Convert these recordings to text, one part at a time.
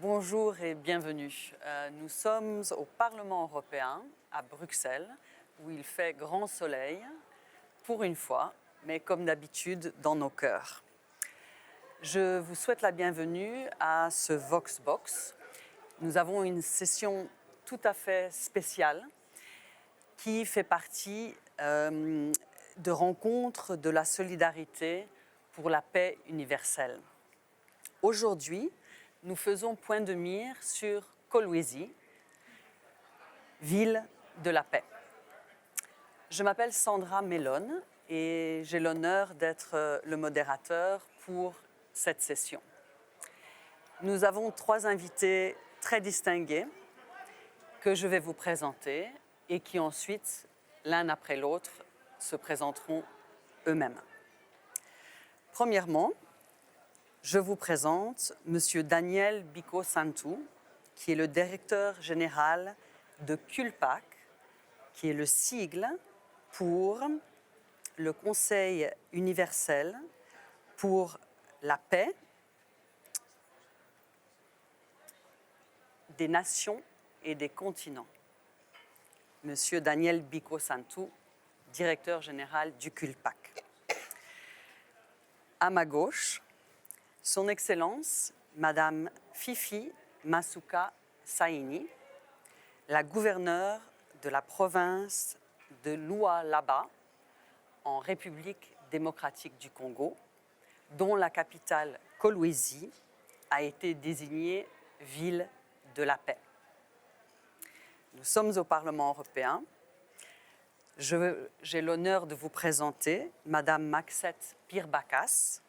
Bonjour et bienvenue. Nous sommes au Parlement européen, à Bruxelles, où il fait grand soleil, pour une fois, mais comme d'habitude, dans nos cœurs. Je vous souhaite la bienvenue à ce VoxBox. Nous avons une session tout à fait spéciale qui fait partie de rencontres de la solidarité pour la paix universelle. Aujourd'hui, nous faisons point de mire sur Kolwezi, ville de la paix. Je m'appelle Sandra Mellon et j'ai l'honneur d'être le modérateur pour cette session. Nous avons 3 invités très distingués que je vais vous présenter et qui ensuite, l'un après l'autre, se présenteront eux-mêmes. Premièrement, je vous présente M. Daniel Biko-Santu, qui est le directeur général de KULPAC, qui est le sigle pour le Conseil universel pour la paix des nations et des continents. M. Daniel Biko-Santu, directeur général du KULPAC. À ma gauche, Son Excellence, Madame Fifi Masuka Saini, la gouverneure de la province de Lualaba, en République démocratique du Congo, dont la capitale Kolwezi a été désignée ville de la paix. Nous sommes au Parlement européen. J'ai l'honneur de vous présenter Madame Maxette Pirbakas,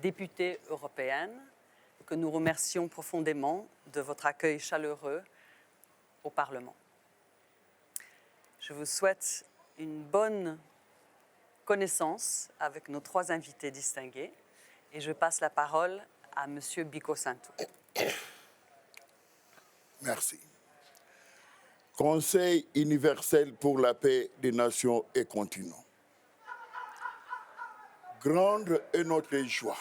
députée européenne, que nous remercions profondément de votre accueil chaleureux au Parlement. Je vous souhaite une bonne connaissance avec nos 3 invités distingués et je passe la parole à M. Biko-Santu. Merci. Conseil universel pour la paix des nations et continents. Grande est notre joie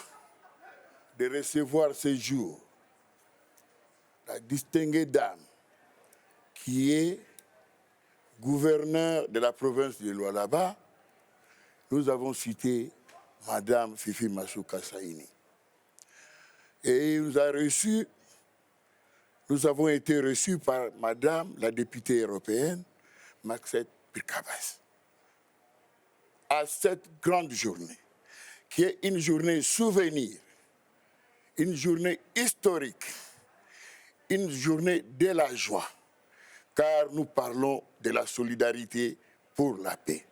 de recevoir ce jour la distinguée dame qui est gouverneure de la province de Lualaba. Nous avons cité Madame Fifi Masuka Saini. Et nous avons été reçus par Madame la députée européenne, Maxette Pirbakas, à cette grande journée, qui est une journée souvenir, une journée historique, une journée de la joie, car nous parlons de la solidarité pour la paix.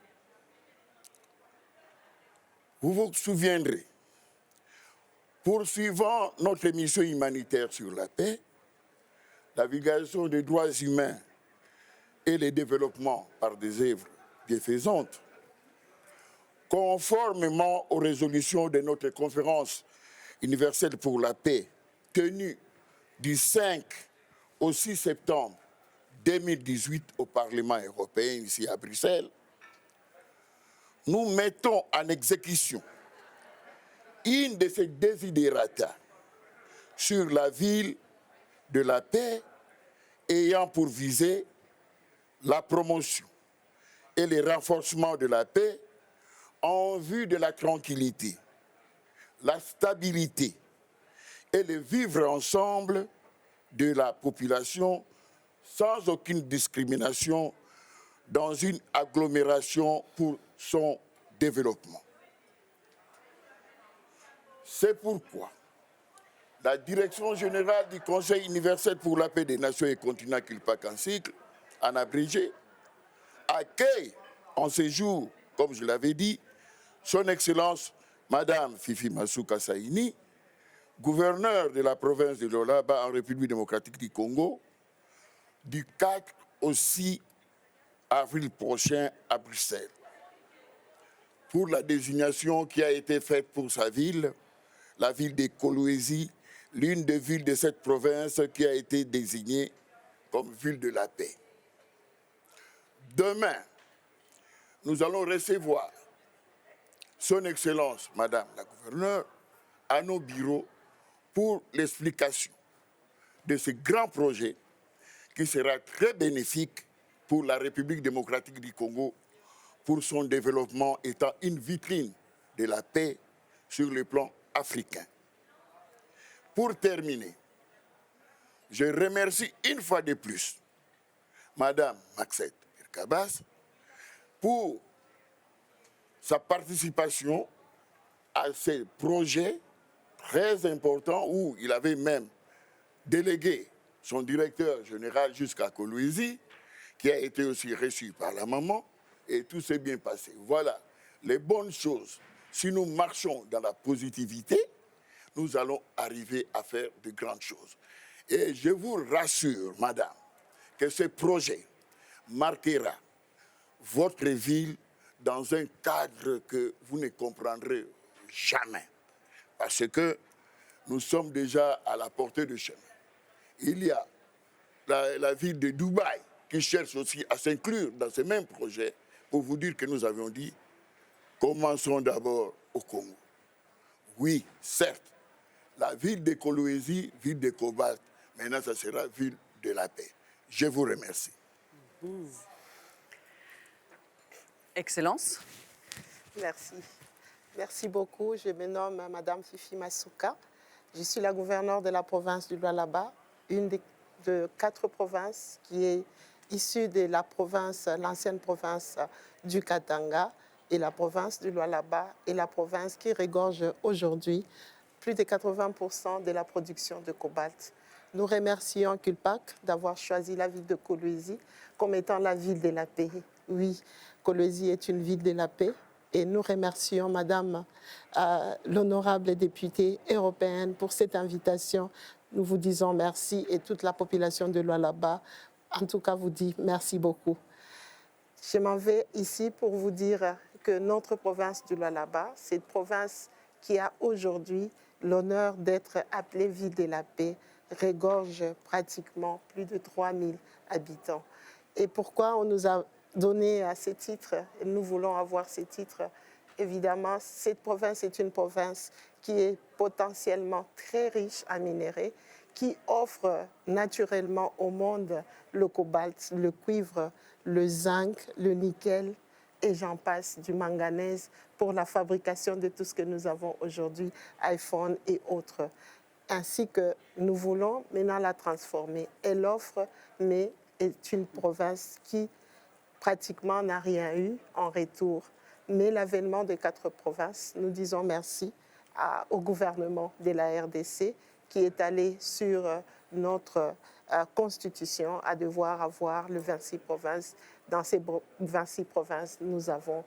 Vous vous souviendrez, poursuivant notre mission humanitaire sur la paix, la vulgarisation des droits humains et le développement par des œuvres bienfaisantes, conformément aux résolutions de notre conférence universelle pour la paix, tenue du 5 au 6 septembre 2018 au Parlement européen, ici à Bruxelles, nous mettons en exécution une de ces desiderata sur la ville de la paix ayant pour visée la promotion et le renforcement de la paix en vue de la tranquillité, la stabilité et le vivre ensemble de la population sans aucune discrimination dans une agglomération pour son développement. C'est pourquoi la Direction générale du Conseil universel pour la paix des nations et continents KULPAC en cycle, en abrégé, accueille en ce jour, comme je l'avais dit, Son Excellence Madame Fifi Masuka Saini, gouverneure de la province de Lualaba en République démocratique du Congo, du 4 au 6 avril prochain à Bruxelles, pour la désignation qui a été faite pour sa ville, la ville de Kolwezi, l'une des villes de cette province qui a été désignée comme ville de la paix. Demain, nous allons recevoir Son Excellence, Madame la gouverneure, à nos bureaux pour l'explication de ce grand projet qui sera très bénéfique pour la République démocratique du Congo, pour son développement étant une vitrine de la paix sur le plan africain. Pour terminer, je remercie une fois de plus Madame Maxette Kabas pour sa participation à ce projet très important où il avait même délégué son directeur général jusqu'à Kolwezi, qui a été aussi reçu par la maman, et tout s'est bien passé. Voilà les bonnes choses. Si nous marchons dans la positivité, nous allons arriver à faire de grandes choses. Et je vous rassure, madame, que ce projet marquera votre ville dans un cadre que vous ne comprendrez jamais. Parce que nous sommes déjà à la portée de chemin. Il y a la ville de Dubaï qui cherche aussi à s'inclure dans ce même projet pour vous dire que nous avions dit, commençons d'abord au Congo. Oui, certes, la ville de Kolwezi, ville de Cobalt, maintenant ça sera ville de la paix. Je vous remercie. Excellence. Merci. Merci beaucoup. Je me nomme Madame Fifi Masuka. Je suis la gouverneure de la province du Lualaba, une de 4 provinces qui est issue de la province, l'ancienne province du Katanga, et la province du Lualaba est la province qui regorge aujourd'hui plus de 80% de la production de cobalt. Nous remercions Kulpak d'avoir choisi la ville de Kolwezi comme étant la ville de la paix. Oui, Kolwezi est une ville de la paix et nous remercions Madame l'honorable députée européenne pour cette invitation. Nous vous disons merci et toute la population de Lualaba, en tout cas, vous dit merci beaucoup. Je m'en vais ici pour vous dire que notre province du Lualaba, cette province qui a aujourd'hui l'honneur d'être appelée ville de la paix, regorge pratiquement plus de 3000 habitants. Et pourquoi on nous a donné à ces titres, et nous voulons avoir ces titres? Évidemment, cette province est une province qui est potentiellement très riche en minéraux, qui offre naturellement au monde le cobalt, le cuivre, le zinc, le nickel, et j'en passe, du manganèse pour la fabrication de tout ce que nous avons aujourd'hui, iPhone et autres. Ainsi que nous voulons maintenant la transformer. Elle offre, mais est une province qui pratiquement n'a rien eu en retour. Mais l'avènement des 4 provinces, nous disons merci au gouvernement de la RDC qui est allé sur notre constitution à devoir avoir le 26 provinces. Dans ces 26 provinces, nous avons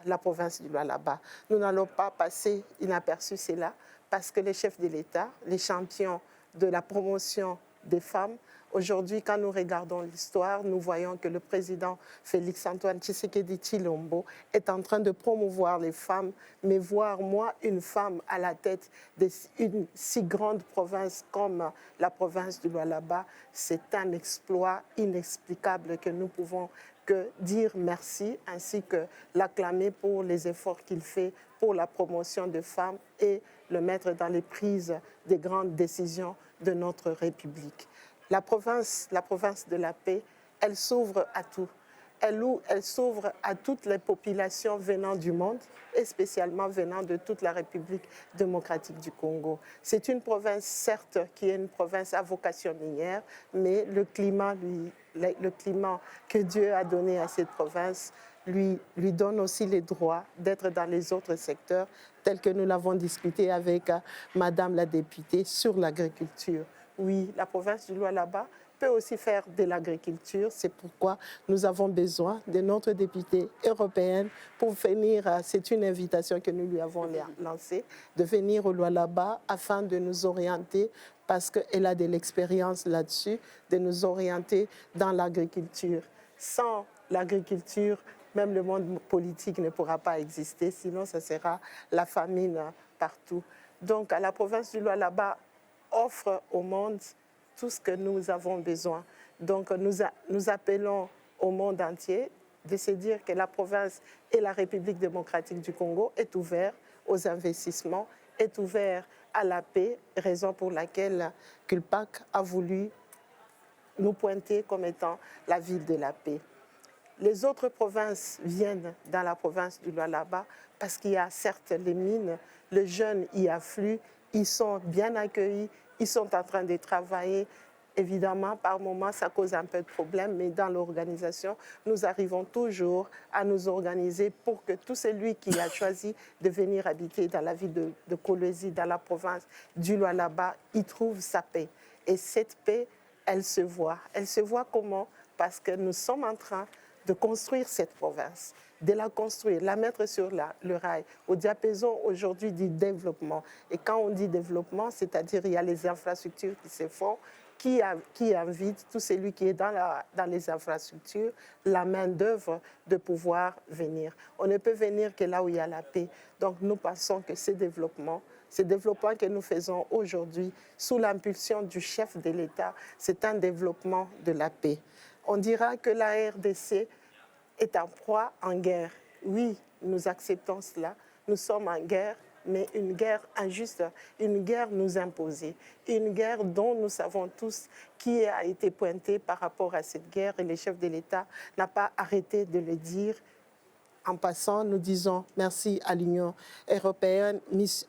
la province du Lualaba. Nous n'allons pas passer inaperçu cela parce que les chefs de l'État, les champions de la promotion des femmes, aujourd'hui, quand nous regardons l'histoire, nous voyons que le président Félix-Antoine Tshisekedi Tshilombo est en train de promouvoir les femmes, mais voir, moi, une femme à la tête d'une si grande province comme la province du Lualaba, c'est un exploit inexplicable que nous pouvons que dire merci, ainsi que l'acclamer pour les efforts qu'il fait pour la promotion des femmes et le mettre dans les prises des grandes décisions de notre République. La province de la paix, elle s'ouvre à tout. Elle s'ouvre à toutes les populations venant du monde et spécialement venant de toute la République démocratique du Congo. C'est une province, certes, qui est une province à vocation minière, mais le climat que Dieu a donné à cette province lui donne aussi les droits d'être dans les autres secteurs, tels que nous l'avons discuté avec Madame la députée sur l'agriculture. Oui, la province du Lualaba peut aussi faire de l'agriculture. C'est pourquoi nous avons besoin de notre députée européenne pour venir, c'est une invitation que nous lui avons lancée, de venir au Lualaba afin de nous orienter, parce qu'elle a de l'expérience là-dessus, de nous orienter dans l'agriculture. Sans l'agriculture, même le monde politique ne pourra pas exister, sinon ce sera la famine partout. Donc, la province du Lualaba offre au monde tout ce que nous avons besoin. Donc, nous appelons au monde entier de se dire que la province et la République démocratique du Congo est ouverte aux investissements, est ouverte à la paix, raison pour laquelle Kulpak a voulu nous pointer comme étant la ville de la paix. Les autres provinces viennent dans la province du Lualaba parce qu'il y a certes les mines, les jeunes y affluent, ils sont bien accueillis, ils sont en train de travailler. Évidemment, par moments, ça cause un peu de problème, mais dans l'organisation, nous arrivons toujours à nous organiser pour que tout celui qui a choisi de venir habiter dans la ville de Kolwezi, dans la province du Lualaba, y trouve sa paix. Et cette paix, elle se voit. Elle se voit comment? Parce que nous sommes en train de construire cette province, de la construire, la mettre sur le rail, au diapason aujourd'hui du développement. Et quand on dit développement, c'est-à-dire il y a les infrastructures qui se font, qui invite tout celui qui est dans les infrastructures, la main-d'œuvre de pouvoir venir. On ne peut venir que là où il y a la paix. Donc nous pensons que ce développement que nous faisons aujourd'hui, sous l'impulsion du chef de l'État, c'est un développement de la paix. On dira que la RDC est en proie en guerre. Oui, nous acceptons cela. Nous sommes en guerre, mais une guerre injuste, une guerre nous imposée, une guerre dont nous savons tous qui a été pointé par rapport à cette guerre et le chef de l'État n'a pas arrêté de le dire. En passant, nous disons merci à l'Union européenne,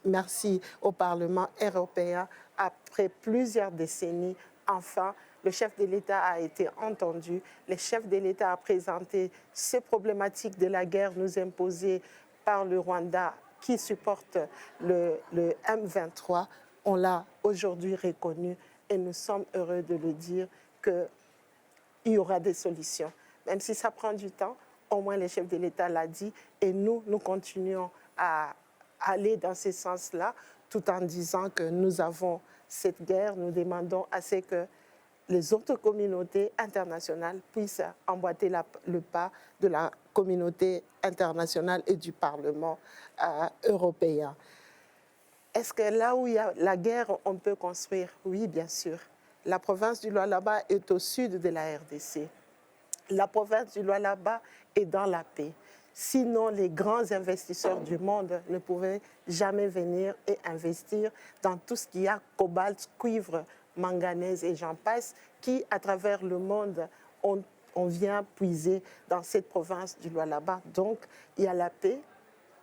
merci au Parlement européen. Après plusieurs décennies, enfin, le chef de l'État a été entendu. Le chef de l'État a présenté ces problématiques de la guerre nous imposées par le Rwanda qui supporte le M23. On l'a aujourd'hui reconnu et nous sommes heureux de le dire qu'il y aura des solutions. Même si ça prend du temps, au moins le chef de l'État l'a dit et nous continuons à aller dans ce sens-là tout en disant que nous avons cette guerre. Nous demandons à ce que les autres communautés internationales puissent emboîter le pas de la communauté internationale et du Parlement européen. Est-ce que là où il y a la guerre, on peut construire? Oui, bien sûr. La province du Lualaba est au sud de la RDC. La province du Lualaba est dans la paix. Sinon, les grands investisseurs du monde ne pouvaient jamais venir et investir dans tout ce qu'il y a cobalt, cuivre, manganèse et j'en passe, qui, à travers le monde, on vient puiser dans cette province du Lualaba. Donc, il y a la paix,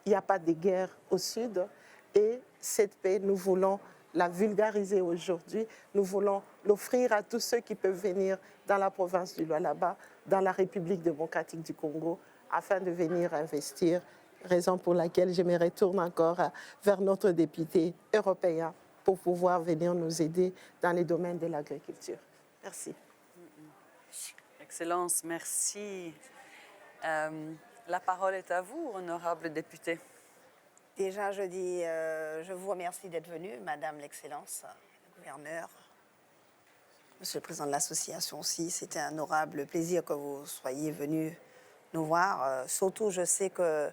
il n'y a pas de guerre au sud, et cette paix, nous voulons la vulgariser aujourd'hui. Nous voulons l'offrir à tous ceux qui peuvent venir dans la province du Lualaba, dans la République démocratique du Congo, afin de venir investir, raison pour laquelle je me retourne encore vers notre député européen pour pouvoir venir nous aider dans les domaines de l'agriculture. Merci. Excellence, merci. La parole est à vous, honorable député. Déjà, je vous remercie d'être venu, Madame l'Excellence, le gouverneur, Monsieur le Président de l'Association aussi. C'était un honorable plaisir que vous soyez venu nous voir. Surtout, je sais que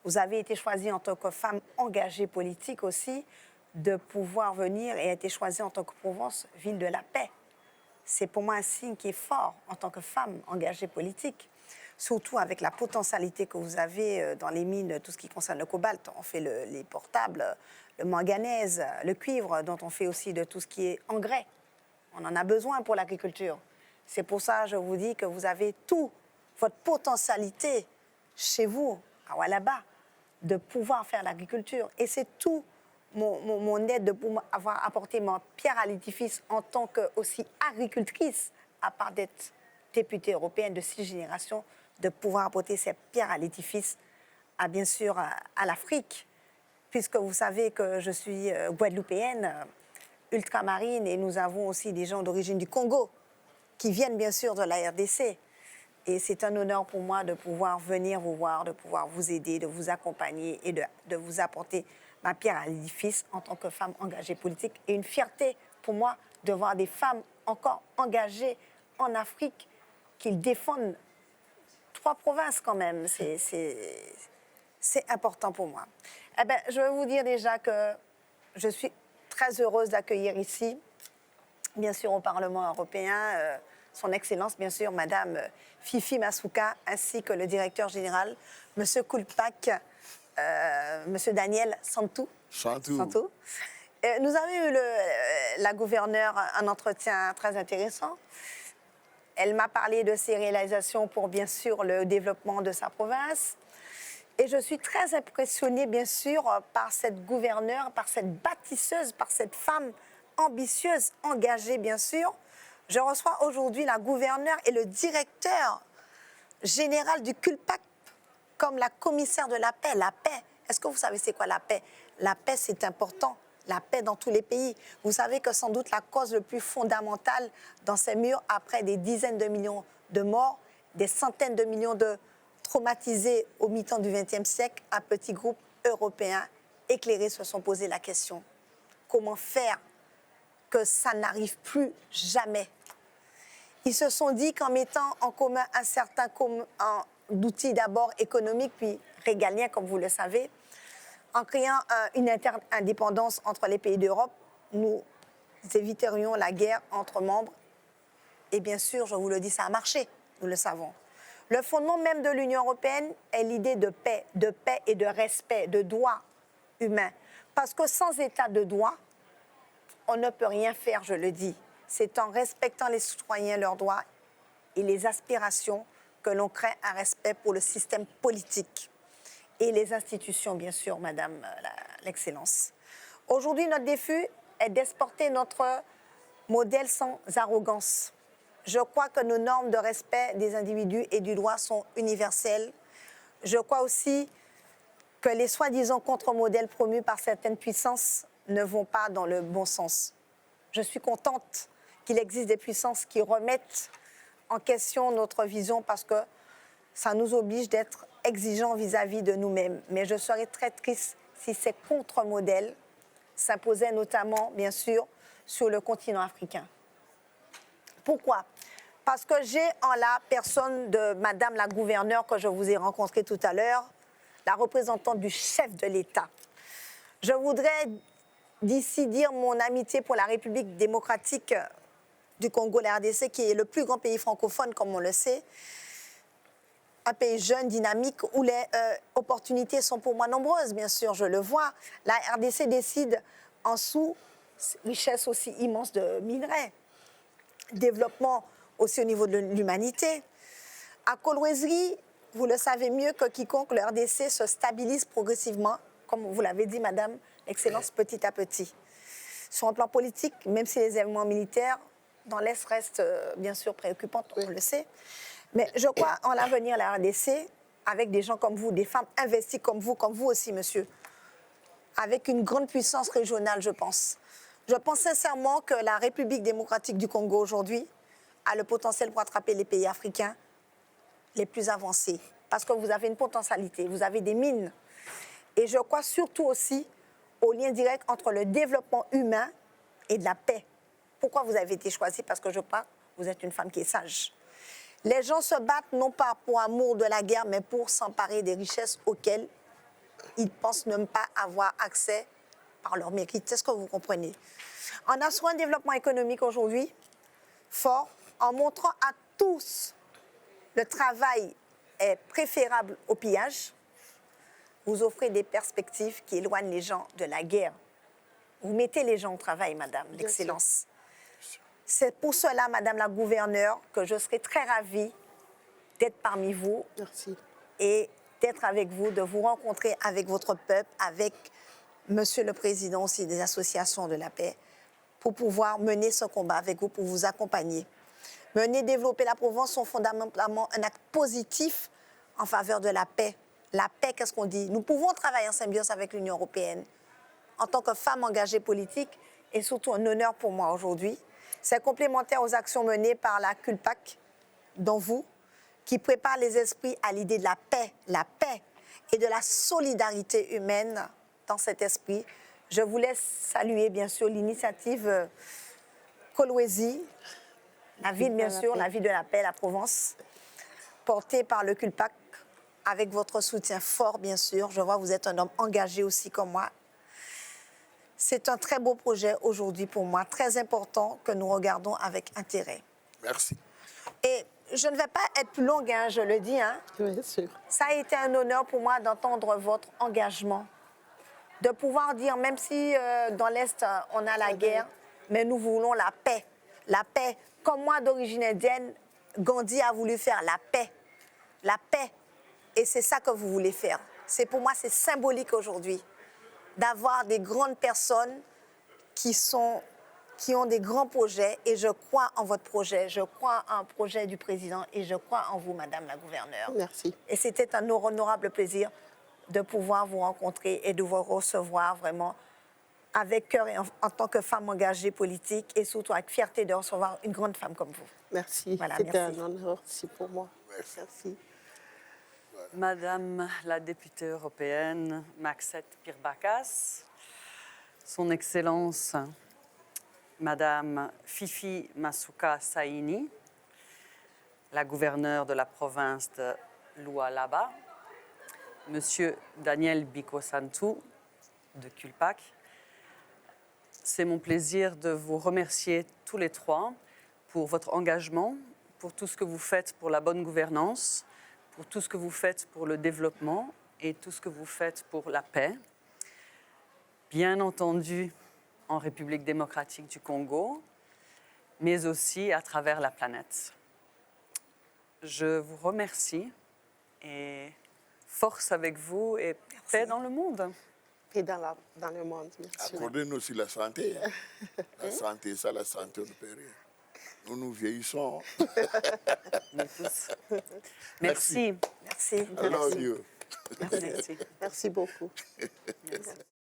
vous avez été choisie en tant que femme engagée politique aussi, de pouvoir venir et été choisie en tant que Provence, ville de la paix. C'est pour moi un signe qui est fort en tant que femme engagée politique. Surtout avec la potentialité que vous avez dans les mines, tout ce qui concerne le cobalt. On fait les portables, le manganèse, le cuivre, dont on fait aussi de tout ce qui est engrais. On en a besoin pour l'agriculture. C'est pour ça que je vous dis que vous avez toute votre potentialité chez vous, à Lualaba, de pouvoir faire l'agriculture. Et c'est tout mon aide de pouvoir avoir apporté ma pierre à l'édifice en tant que aussi agricultrice, à part d'être députée européenne de 6 générations, de pouvoir apporter cette pierre à l'édifice, bien sûr, à l'Afrique, puisque vous savez que je suis guadeloupéenne, ultramarine, et nous avons aussi des gens d'origine du Congo, qui viennent bien sûr de la RDC. Et c'est un honneur pour moi de pouvoir venir vous voir, de pouvoir vous aider, de vous accompagner et de vous apporter ma pierre à l'édifice en tant que femme engagée politique. Et une fierté pour moi de voir des femmes encore engagées en Afrique, qui défendent 3 provinces quand même. C'est important pour moi. Eh bien, je vais vous dire déjà que je suis très heureuse d'accueillir ici, bien sûr au Parlement européen, son Excellence, bien sûr, Madame Fifi Masuka, ainsi que le directeur général, Monsieur Kulpak, Monsieur Daniel Santou. Nous avons eu la gouverneure un entretien très intéressant. Elle m'a parlé de ses réalisations pour, bien sûr, le développement de sa province. Et je suis très impressionnée, bien sûr, par cette gouverneure, par cette bâtisseuse, par cette femme ambitieuse, engagée, bien sûr. Je reçois aujourd'hui la gouverneure et le directeur général du CULPAC comme la commissaire de la paix. La paix, est-ce que vous savez c'est quoi la paix? La paix, c'est important. La paix dans tous les pays. Vous savez que sans doute la cause le plus fondamentale dans ces murs, après des dizaines de millions de morts, des centaines de millions de traumatisés au mi-temps du XXe siècle, un petit groupe européen éclairé se sont posé la question. Comment faire que ça n'arrive plus jamais? Ils se sont dit qu'en mettant en commun un certain d'outils d'abord économiques, puis régaliens, comme vous le savez, en créant une interdépendance entre les pays d'Europe, nous éviterions la guerre entre membres. Et bien sûr, je vous le dis, ça a marché, nous le savons. Le fondement même de l'Union européenne est l'idée de paix et de respect, de droits humains. Parce que sans état de droit, on ne peut rien faire, je le dis. C'est en respectant les citoyens, leurs droits et les aspirations que l'on crée un respect pour le système politique et les institutions, bien sûr, Madame l'Excellence. Aujourd'hui, notre défi est d'exporter notre modèle sans arrogance. Je crois que nos normes de respect des individus et du droit sont universelles. Je crois aussi que les soi-disant contre-modèles promus par certaines puissances ne vont pas dans le bon sens. Je suis contente qu'il existe des puissances qui remettent en question notre vision parce que ça nous oblige d'être exigeants vis-à-vis de nous-mêmes. Mais je serais très triste si ces contre-modèles s'imposaient notamment, bien sûr, sur le continent africain. Pourquoi? Parce que j'ai en la personne de Madame la gouverneure que je vous ai rencontrée tout à l'heure, la représentante du chef de l'État. Je voudrais d'ici dire mon amitié pour la République démocratique du Congo, la RDC, qui est le plus grand pays francophone, comme on le sait. Un pays jeune, dynamique, où les opportunités sont pour moi nombreuses, bien sûr, je le vois. La RDC décide en sous richesse aussi immense de minerais, développement aussi au niveau de l'humanité. À Kolwezi, vous le savez mieux que quiconque, le RDC se stabilise progressivement, comme vous l'avez dit, Madame l'Excellence, petit à petit. Sur un plan politique, même si les événements militaires dans l'Est restent bien sûr préoccupants, on le sait, mais je crois en l'avenir de la RDC, avec des gens comme vous, des femmes investies comme vous aussi, monsieur, avec une grande puissance régionale, je pense. Je pense sincèrement que la République démocratique du Congo aujourd'hui a le potentiel pour attraper les pays africains les plus avancés. Parce que vous avez une potentialité, vous avez des mines. Et je crois surtout aussi au lien direct entre le développement humain et de la paix. Pourquoi vous avez été choisie? Parce que je crois que vous êtes une femme qui est sage. Les gens se battent non pas pour amour de la guerre, mais pour s'emparer des richesses auxquelles ils pensent ne pas avoir accès par leur mérite. Est-ce que vous comprenez? En assurant un développement économique aujourd'hui fort, en montrant à tous le travail est préférable au pillage, vous offrez des perspectives qui éloignent les gens de la guerre. Vous mettez les gens au travail, Madame l'Excellence. C'est pour cela, Madame la gouverneure, que je serai très ravie d'être parmi vous. Merci. Et d'être avec vous, de vous rencontrer avec votre peuple, avec Monsieur le Président aussi des associations de la paix, pour pouvoir mener ce combat avec vous, pour vous accompagner. Mener, développer la Provence sont fondamentalement un acte positif en faveur de la paix. La paix, qu'est-ce qu'on dit? Nous pouvons travailler en symbiose avec l'Union européenne. En tant que femme engagée politique, et surtout un honneur pour moi aujourd'hui, c'est complémentaire aux actions menées par la CULPAC, dont vous, qui prépare les esprits à l'idée de la paix et de la solidarité humaine dans cet esprit. Je voulais saluer, bien sûr, l'initiative Kolwezi, la ville, bien sûr, la ville de la paix, la Provence, portée par le CULPAC, avec votre soutien fort, bien sûr. Je vois que vous êtes un homme engagé aussi comme moi. C'est un très beau projet aujourd'hui pour moi, très important, que nous regardons avec intérêt. Merci. Et je ne vais pas être plus longue, hein, je le dis. Hein. Bien sûr. Ça a été un honneur pour moi d'entendre votre engagement de pouvoir dire, même si dans l'Est, on a la guerre, mais nous voulons la paix. La paix. Comme moi, d'origine indienne, Gandhi a voulu faire la paix. La paix. Et c'est ça que vous voulez faire. Pour moi, c'est symbolique aujourd'hui d'avoir des grandes personnes qui ont des grands projets. Et je crois en votre projet. Je crois en un projet du président et je crois en vous, Madame la gouverneure. Merci. Et c'était un honorable plaisir de pouvoir vous rencontrer et de vous recevoir vraiment avec cœur et en tant que femme engagée politique et surtout avec fierté de recevoir une grande femme comme vous. Merci. Voilà, C'était merci. un honneur aussi pour moi. Merci. Madame la députée européenne Maxette Pirbakas, Son Excellence Madame Fifi Masuka Saini, la gouverneure de la province de Lualaba, Monsieur Daniel Biko-Santu de Kulpak. C'est mon plaisir de vous remercier tous les trois pour votre engagement, pour tout ce que vous faites pour la bonne gouvernance, pour tout ce que vous faites pour le développement et tout ce que vous faites pour la paix. Bien entendu, en République démocratique du Congo, mais aussi à travers la planète. Je vous remercie et force avec vous et paix dans le monde. Et dans le monde, merci. Accordez-nous aussi la santé. La santé, ça, la santé, on ne peut rien. Nous vieillissons. Nous tous. Merci. Merci. I love you. Merci. Merci beaucoup. Merci.